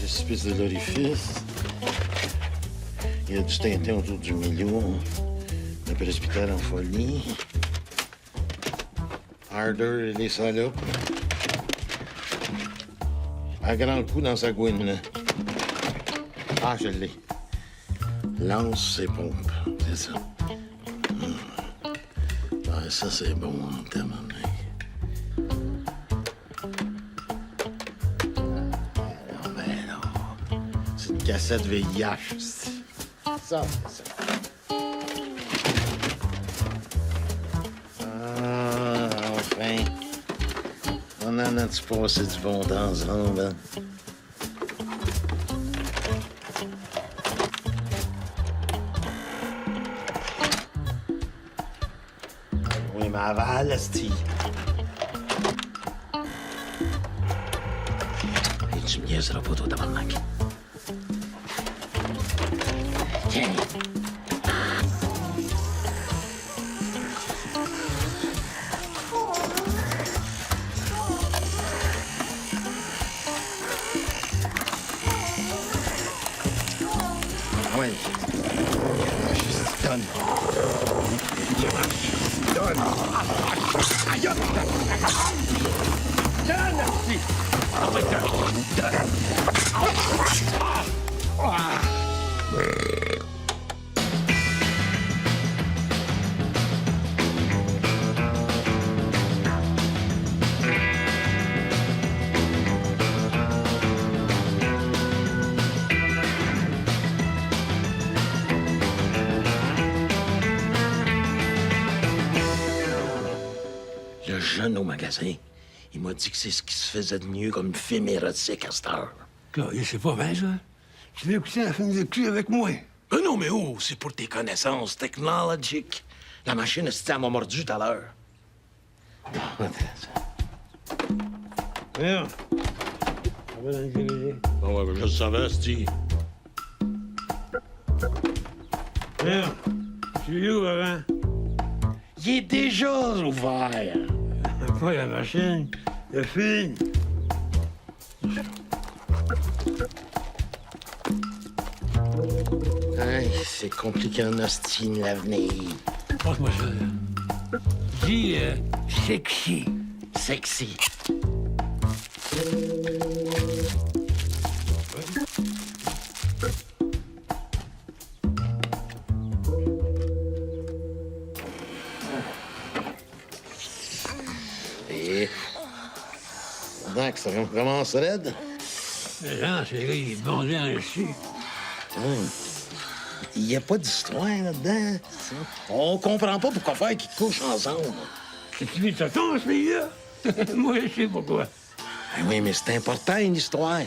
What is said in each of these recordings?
précipice de l'orifice. Il y a du tintin autour du milieu. Le presbytère en folie. Harder et les salopes. Un grand coup dans sa gouine, là. Ah, je l'ai. Lance ses pompes. C'est ça. Ah, ça, c'est bon, tellement. Non, mais non. C'est une cassette VIH. Ça, c'est ça. Ah, enfin. On en a-tu passé du bon temps ensemble, hein? Oui, mais aval, esti. Et tu me niaiseras pas, toi, tabarnak. Tiens. Ouais. Donne. Donne. Aïe! Donne! Ah ouais, donne. Le jeune au magasin, il m'a dit que c'est ce qui se faisait de mieux comme film érotique à cette heure. Claude, c'est pas bien, ça. Tu veux écouter un film de cul avec moi? Mais non, mais oh, c'est pour tes connaissances technologiques. La machine, elle m'a mordu tout à l'heure. Merde. Ça va dans le DVD. Ah ouais, je le savais, Steve. Merde. Tu es où, avant? Il est déjà ouvert. Pas la machine. Le film. Hey, c'est compliqué en hostine, l'avenir. Passe-moi ça, là. Dis, sexy. Sexy. Et... Pendant que ça commence raide. Les gens, c'est là, ils bondent bien dessus. Il n'y a pas d'histoire là-dedans. On comprend pas pourquoi faire qu'ils couchent ensemble. Tu veux que ça tombe, ce pays-là? Moi, je sais pourquoi. Ben oui, mais c'est important, une histoire.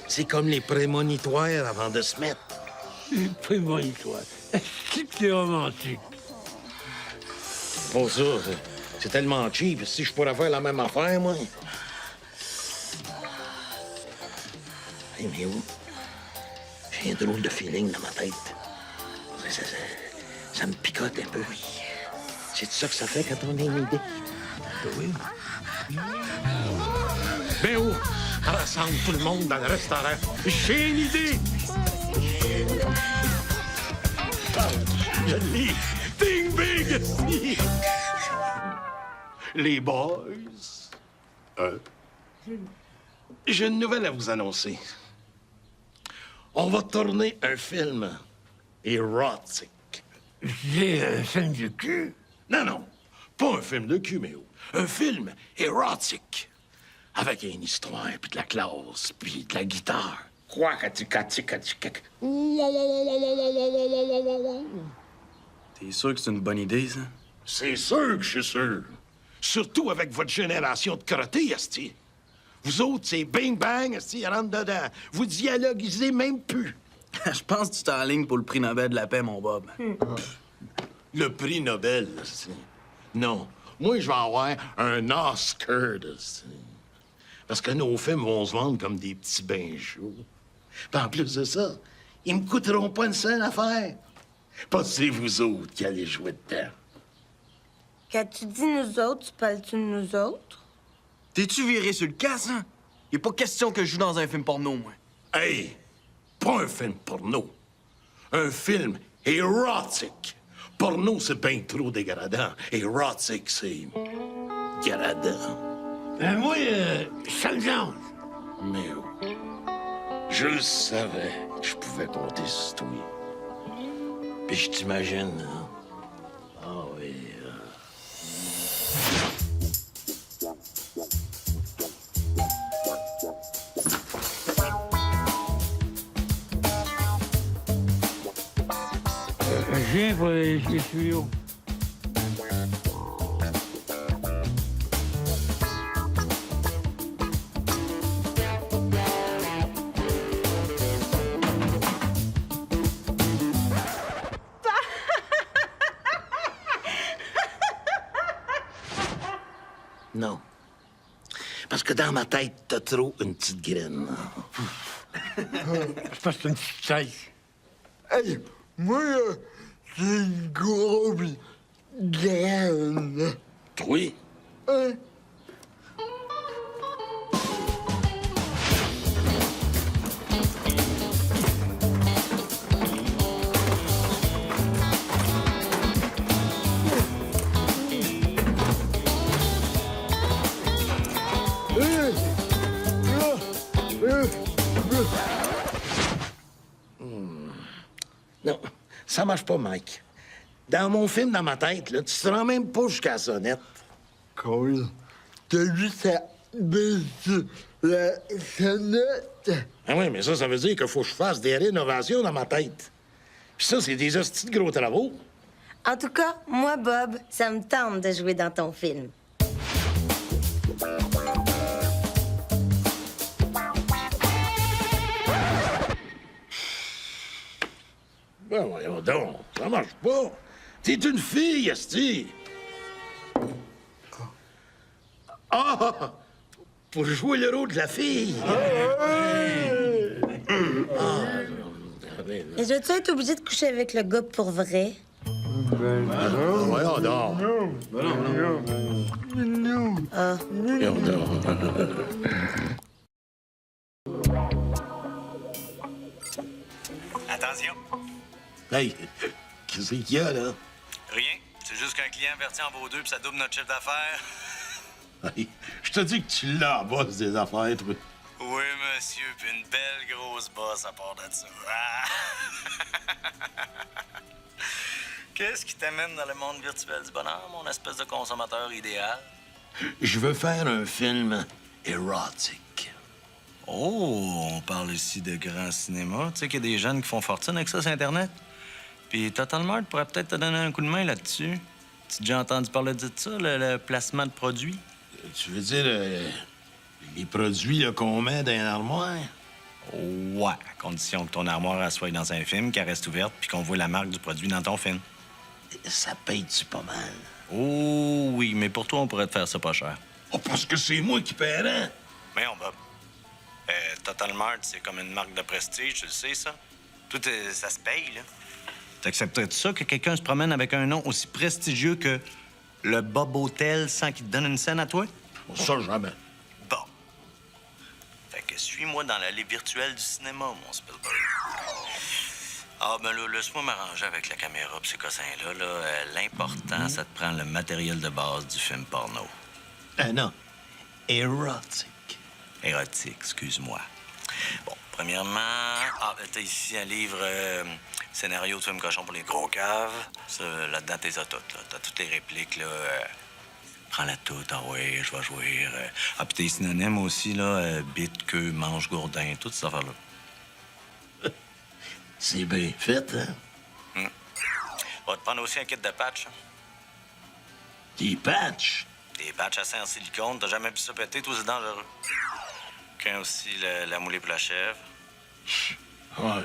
C'est comme les prémonitoires avant de se mettre. C'est pas mon histoire. Est-ce que c'est romantique? Pour ça, c'est tellement cheap. Si je pourrais faire la même affaire, moi... Hey, mais où? J'ai un drôle de feeling dans ma tête. Ça me picote un peu. C'est ça que ça fait quand on a une idée. Oui. Ben où? Rassemble tout le monde dans le restaurant. J'ai une idée! Je l'ai! Ding big! Les boys... J'ai une nouvelle à vous annoncer. On va tourner un film érotique. J'ai un film de cul. Non, non, pas un film de cul, mais un film érotique. Avec une histoire, puis de la classe, puis de la guitare. Quoi que tu... T'es sûr que c'est une bonne idée, ça? C'est sûr que je suis sûr. Surtout avec votre génération de crottés, asti. Vous autres, c'est bing-bang, asti, rentre dedans. Vous dialoguisez même plus. Je pense que tu t'es en ligne pour le prix Nobel de la paix, mon Bob. Le prix Nobel, asti. Non, moi, je vais avoir un Oscar, asti. Parce que nos films vont se vendre comme des petits bains chauds. Puis en plus de ça, ils me coûteront pas une seule affaire. Pas c'est vous autres qui allez jouer dedans. Quand tu dis nous autres, tu parles-tu de nous autres? T'es-tu viré sur le casse, hein? Y a pas question que je joue dans un film porno, moi. Hey, pas un film porno. Un film érotique. Porno, c'est bien trop dégradant. Érotique, c'est... dégradant. Moi, ça me change. Mais je le savais que je pouvais compter sur toi. Puis je t'imagine, hein? Ah oui. Je viens pour les tuyaux. Non. Parce que dans ma tête, t'as trop une petite graine. C'est parce que c'est une petite tête. Hey, moi, c'est une grosse graine. Toi? Hein? Non, ça marche pas, Mike. Dans mon film, dans ma tête, là, tu te rends même pas jusqu'à la sonnette. Cole, t'as juste à baisser la sonnette. Ah oui, mais ça veut dire qu'il faut que je fasse des rénovations dans ma tête. Puis ça, c'est des hosties de gros travaux. En tout cas, moi, Bob, ça me tente de jouer dans ton film. Ben voyons donc, ça marche pas. T'es une fille, esti. Ah! Pour jouer le rôle de la fille. Et je vais-tu être obligée de coucher avec le gars pour vrai? Voyons donc. Ah. Voyons donc. Attention. Hey, qu'est-ce qu'il y a, là? Rien. C'est juste qu'un client averti en vaut deux puis ça double notre chiffre d'affaires. Hey, je te dis que tu l'as en bosse des affaires, toi. Oui, monsieur, puis une belle grosse bosse à part de ça. Ah! Qu'est-ce qui t'amène dans le monde virtuel du bonheur, mon espèce de consommateur idéal? Je veux faire un film érotique. Oh, on parle ici de grand cinéma. Tu sais qu'il y a des jeunes qui font fortune avec ça sur Internet? Puis Total Mart pourrait peut-être te donner un coup de main là-dessus. Tu as déjà entendu parler de ça, le placement de produits? Tu veux dire les produits là, qu'on met dans une armoire? Ouais, à condition que ton armoire elle soit dans un film, qu'elle reste ouverte, puis qu'on voit la marque du produit dans ton film. Ça paye-tu pas mal? Oh oui, mais pour toi, on pourrait te faire ça pas cher. Oh, parce que c'est moi qui paierais. Mais on Bob. Total Mart, c'est comme une marque de prestige, tu le sais, ça? Tout, ça se paye, là. T'accepterais-tu ça que quelqu'un se promène avec un nom aussi prestigieux que le Bob Hotel sans qu'il te donne une scène à toi? Ça, jamais. Bon. Fait que suis-moi dans l'allée virtuelle du cinéma, mon Spielberg. Ah, ben là, laisse-moi m'arranger avec la caméra pis ces cossins-là. Là. L'important, ça te prend le matériel de base du film porno. Non. Érotique. Érotique, excuse-moi. Bon, premièrement, t'as ici un livre scénario de film cochon pour les gros caves. Ça, là-dedans, t'es à toutes, là. T'as toutes les répliques, là. Prends-la toute, ah ouais, je vais jouer. Ah, puis t'es synonyme aussi, là. Bite, queue, manche, gourdin, toutes ces affaires-là. C'est bien fait, hein? Va te prendre aussi un kit de patch. Des patchs. Des patchs assez en silicone. T'as jamais pu ça péter, tout c'est dangereux. Qu'un aussi, la moulée pour la chèvre. Ouais.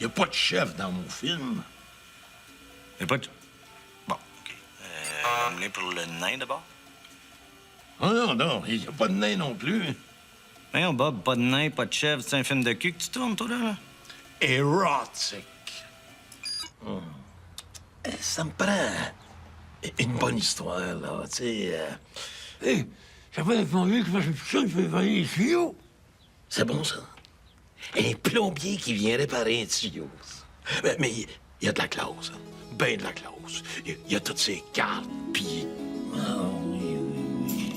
Y a pas de chef dans mon film. Y'a pas de... Bon, OK. Moulée pour le nain, d'abord? Ah non, non, y a pas de nain non plus. Voyons, Bob, pas de nain, pas de chèvre. C'est un film de cul que tu tournes, toi, là? Érotique. Ça me prend une bonne histoire, là, tu sais. Hé, ça peut être mon vieux qui fasse une ça, il fait venir les tuyaux. C'est bon, ça. Un plombier qui vient réparer un tuyau. Mais il y a de la clause. Hein. Ben de la clause. Il y a toutes ces cartes, puis... Ah, oui, oui,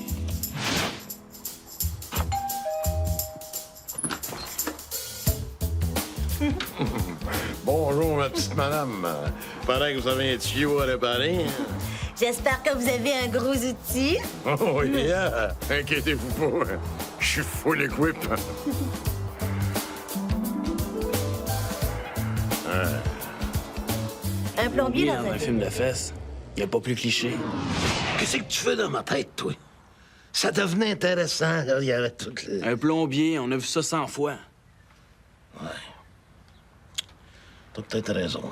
oui. Bonjour, ma petite madame. Pendant que vous avez un tuyau à réparer... hein? J'espère que vous avez un gros outil. Oh, yeah! Inquiétez-vous pas. Je suis full equip. Un plombier Dans dans un film de fesses, y a pas plus cliché. Qu'est-ce que tu fais dans ma tête, toi? Ça devenait intéressant, là. Il y avait tout le... Un plombier, on a vu ça 100 fois. T'as peut-être raison.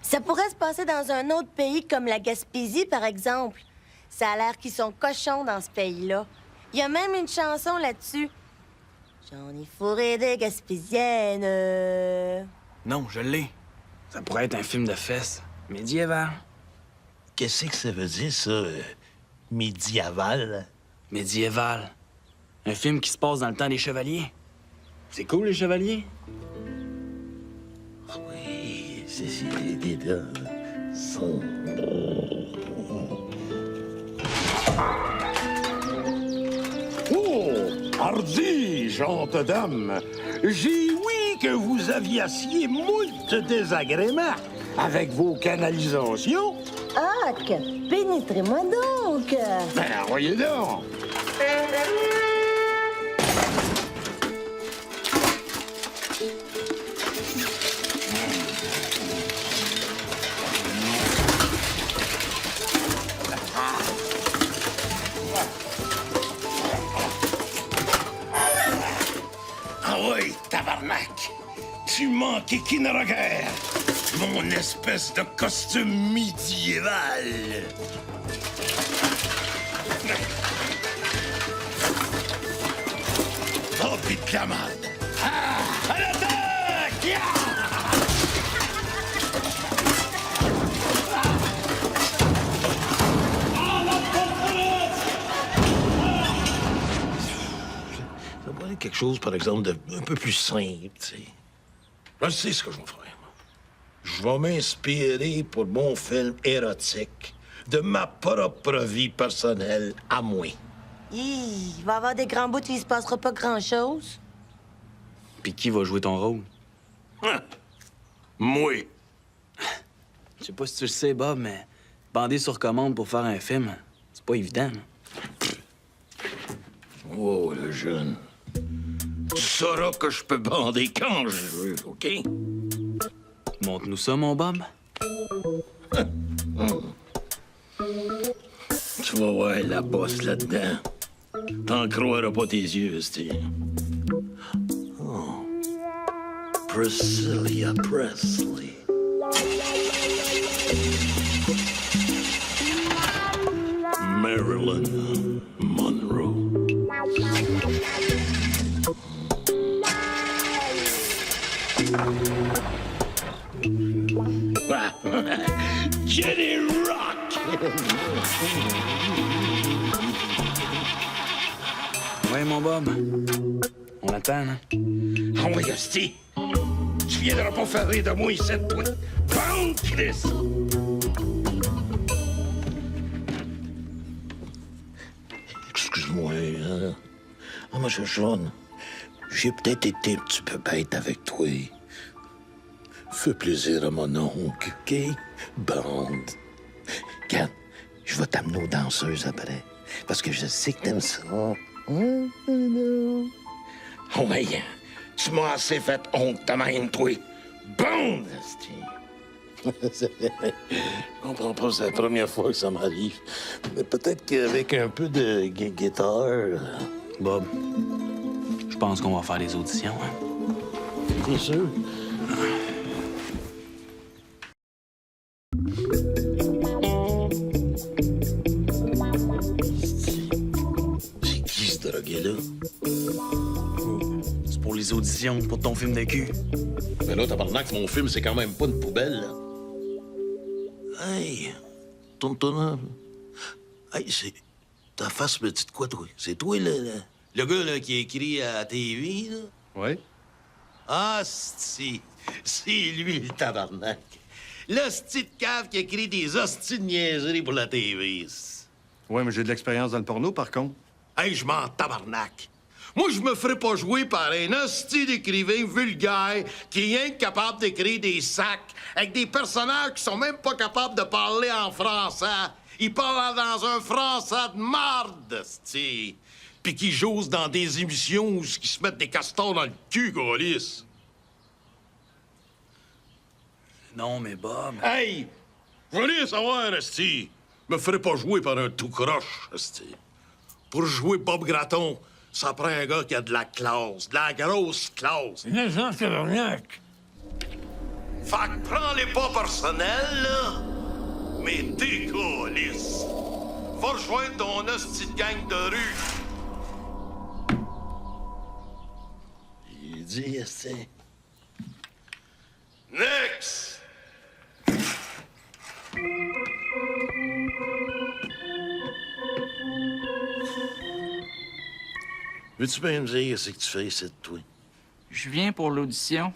Ça pourrait se passer dans un autre pays comme la Gaspésie, par exemple. Ça a l'air qu'ils sont cochons dans ce pays-là. Il y a même une chanson là-dessus. J'en ai fourré des Gaspésiennes. Non, je l'ai. Ça pourrait être un film de fesses. Médiéval. Qu'est-ce que ça veut dire, ça? Médiéval? Médiéval. Un film qui se passe dans le temps des chevaliers. C'est cool, les chevaliers? Oui, c'est des deux. Sont... Oh! Hardi, gente dame! J'ai oui que vous aviez moult désagréments avec vos canalisations. Hâte! Pénétrez-moi donc! Ben, voyez donc! Ah oui, tabarnak! Tu manques Kinroger, mon espèce de costume médiéval! Oh, pis de la merde! Ah! À l'attaque! Yeah! Ça pourrait être quelque chose, par exemple, d'un peu plus simple, tu sais. Je sais ce que je vais faire. Moi. Je vais m'inspirer pour mon film érotique de ma propre vie personnelle à moi. Il va y avoir des grands bouts où il se passera pas grand-chose. Puis qui va jouer ton rôle? Hein? Moi. Je sais pas si tu le sais, Bob, mais bander sur commande pour faire un film, c'est pas évident. Là. Oh, le jeune. Tu sauras que je peux bander quand je veux, OK? Montre-nous ça, mon Bob. Tu vas voir la bosse là-dedans. T'en croiras pas tes yeux, Steve. Oh. Priscilla Presley. Marilyn Monroe. Jenny Rock! Ouais, mon Bob. On attend, hein? Ah oui, Asti! Tu viendras pas faire rire de moi ici, toi! Bande, Chris! Excuse-moi, hein? Ah, moi, je suis jeune. J'ai peut-être été un petit peu bête avec toi. Fais plaisir à mon oncle, OK? Bande. Regarde, je vais t'amener aux danseuses après. Parce que je sais que t'aimes ça. Oh, ouais, tu m'as assez fait honte, ta même, toi. Bande, asti. Je comprends pas, c'est la première fois que ça m'arrive. Mais peut-être qu'avec un peu de guitare... Bob, je pense qu'on va faire des auditions, hein? Bien sûr. C'est qui ce drogué-là? C'est pour les auditions, pour ton film de cul. Mais là, tabarnak, mon film, c'est quand même pas une poubelle, là. Hey, tourne-toi. Hey, c'est... Ta face me dit de quoi, toi? C'est toi, le gars là, qui écrit à la TV, là? Oui. Ah, c'est lui, le tabarnak. L'hostie de cave qui écrit des hosties de niaiseries pour la TV. Ouais, mais j'ai de l'expérience dans le porno, par contre. Hey, je m'en tabarnak. Moi, je me ferais pas jouer par un hostie d'écrivain vulgaire qui est rien que capable d'écrire des sacs avec des personnages qui sont même pas capables de parler en français. Ils parlent dans un français de marde, hostie. Puis qui jouent dans des émissions où ils se mettent des castors dans le cul, gaulis. Non, mais Bob... Hey! Je veux rien savoir, hostie. Me ferais pas jouer par un tout croche, hostie. Pour jouer Bob Gratton, ça prend un gars qui a de la classe, de la grosse classe. Innocent, tabarnak. Fait que prends-les pas personnels, là. Mais décollisse. Va rejoindre ton hostie de gang de rue. Il dit, c'est... Next! Veux-tu bien me dire ce que tu fais ici de toi? Je viens pour l'audition.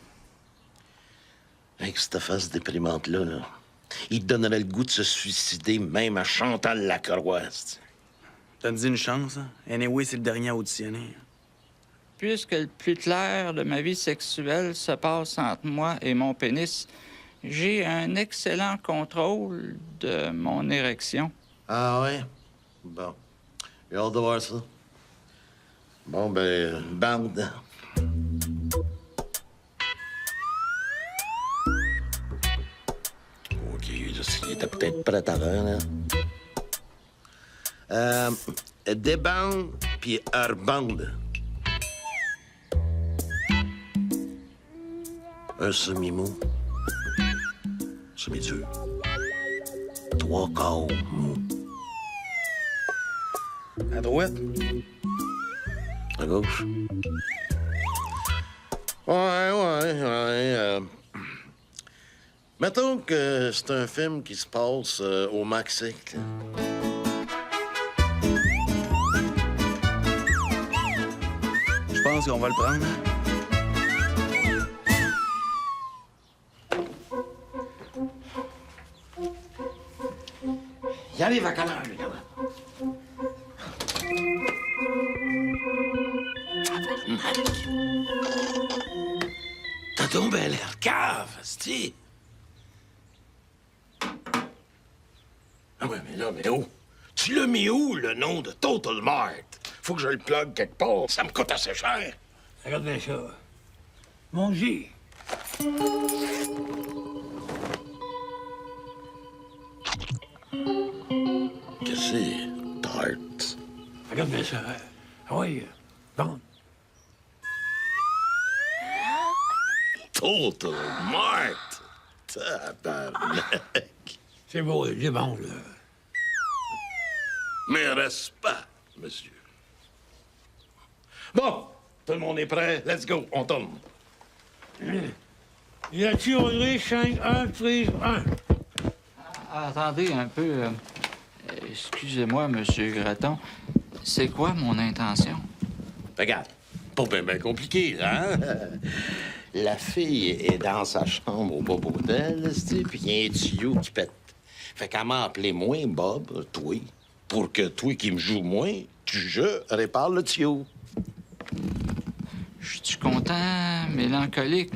Avec cette face déprimante-là, là, il te donnerait le goût de se suicider même à Chantal Lacroix. T'as dit une chance, hein? Anyway, c'est le dernier à auditionner. Puisque le plus clair de ma vie sexuelle se passe entre moi et mon pénis, j'ai un excellent contrôle de mon érection. Ah ouais? Bon. J'ai hâte de voir ça. Bon, ben, bande. OK, il était peut-être prêt à l'heure, là. Débande, puis herbande. Un semi-mou. Semi-dur. 3 quarts mou. À droite? À gauche. Ouais. Mettons que c'est un film qui se passe au Mexique. Là. Je pense qu'on va le prendre. Il arrive à quelle heure, le gars? T'as donc bien l'air cave, c'ti. Ah ouais, mais oh! Tu l'as mis où, le nom de Total Mart? Faut que je le plug quelque part. Ça me coûte assez cher. Regarde bien ça. Mon G. Qu'est-ce que c'est? Tart. Regarde bien ça. Hein? Ah oui, bon. Total Mart! Tabarnak! C'est beau, c'est bon, là. Mes respects, monsieur. Bon, tout le monde est prêt. Let's go, on tourne. Y a-tu Audrey 5, 1, prise 1? Attendez un peu. Excusez-moi, Monsieur Gratton. C'est quoi mon intention? Regarde, pas bien compliqué, là, hein? La fille est dans sa chambre au Bob Hotel, puis il y a un tuyau qui pète. Fait qu'elle m'a appelé moi, Bob, toi, pour que toi qui me joues moins, je répare le tuyau. Je suis content, mélancolique,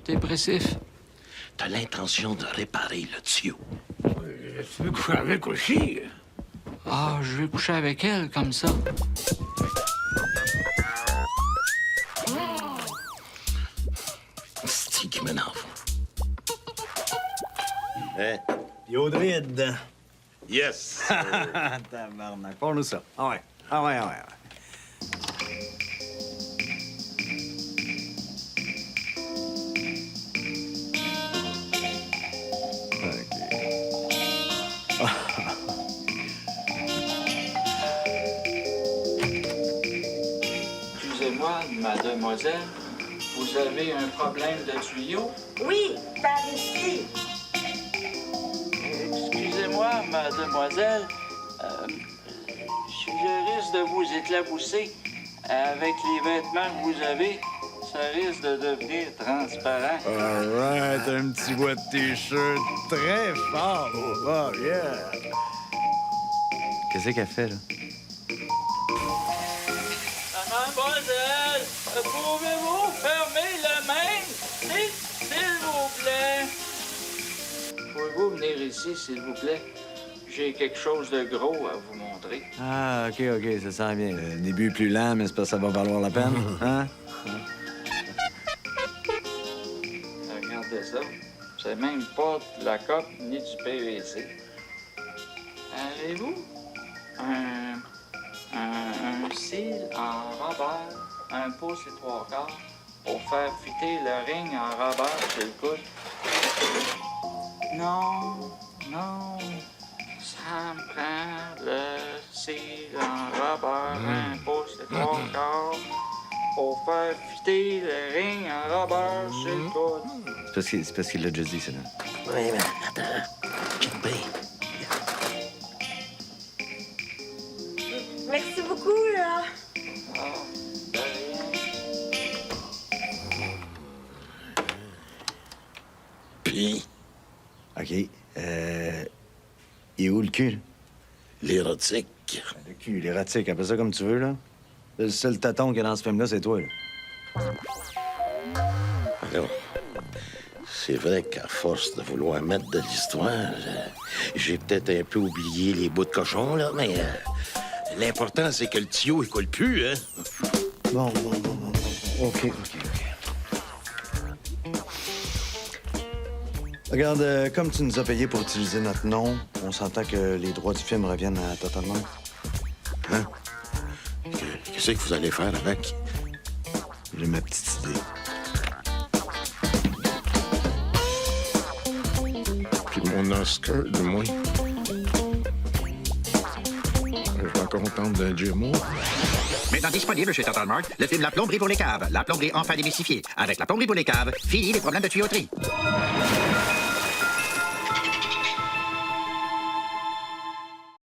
dépressif. T'as l'intention de réparer le tuyau. Tu veux coucher avec aussi? Ah, je vais coucher avec elle comme ça. C'est qui m'énerve. Hein? Puis Audrey est dedans. Yes! Tabarnak, parle-nous ça. Ah ouais. Excusez-moi, mademoiselle, vous avez un problème de tuyau? Oui, par ici. Excusez-moi, mademoiselle, je risque de vous éclabousser avec les vêtements que vous avez. ça risque de devenir transparent. All right, un petit bout de T-shirt très fort. Oh, yeah. Qu'est-ce qu'elle fait, là? Mademoiselle, pouvez-vous fermer le main, s'il vous plaît? Pouvez-vous venir ici, s'il vous plaît? J'ai quelque chose de gros à vous montrer. Ah, OK, ça sent bien. Le début est plus lent, mais c'est parce que ça va valoir la peine, hein? Regardez ça. C'est même pas de la coque ni du PVC. Avez-vous un cil en Robert, un pouce et 3/4 pour faire fitter le ring en Robert sur le coude? Non. Ça me prend le cil en Robert, un pouce et 3/4 pour faire fitter le ring en Robert sur le coude. C'est parce qu'il l'a déjà dit, ça, là. Oui, mais attends. Check bien. Merci beaucoup, là. Ah, de rien. Puis, OK. Il est où, le cul, là? l'érotique. Le cul, l'érotique, appelle ça comme tu veux, là. Le seul tâton qu'il y a dans ce film-là, c'est toi, là. Alors, c'est vrai qu'à force de vouloir mettre de l'histoire, j'ai peut-être un peu oublié les bouts de cochon, là, mais l'important, c'est que le tuyau, il coule plus, hein? Bon. OK. Regarde, comme tu nous as payé pour utiliser notre nom, on s'entend que les droits du film reviennent à Totalement. Hein? Qu'est-ce que vous allez faire avec? J'ai ma petite idée. Puis mon Oscar, du moins. Je vais encore entendre d'un Dieu mot. Maintenant disponible chez Total Mart, le film La plomberie pour les caves. La plomberie enfin démystifiée. Avec La plomberie pour les caves, fini les problèmes de tuyauterie.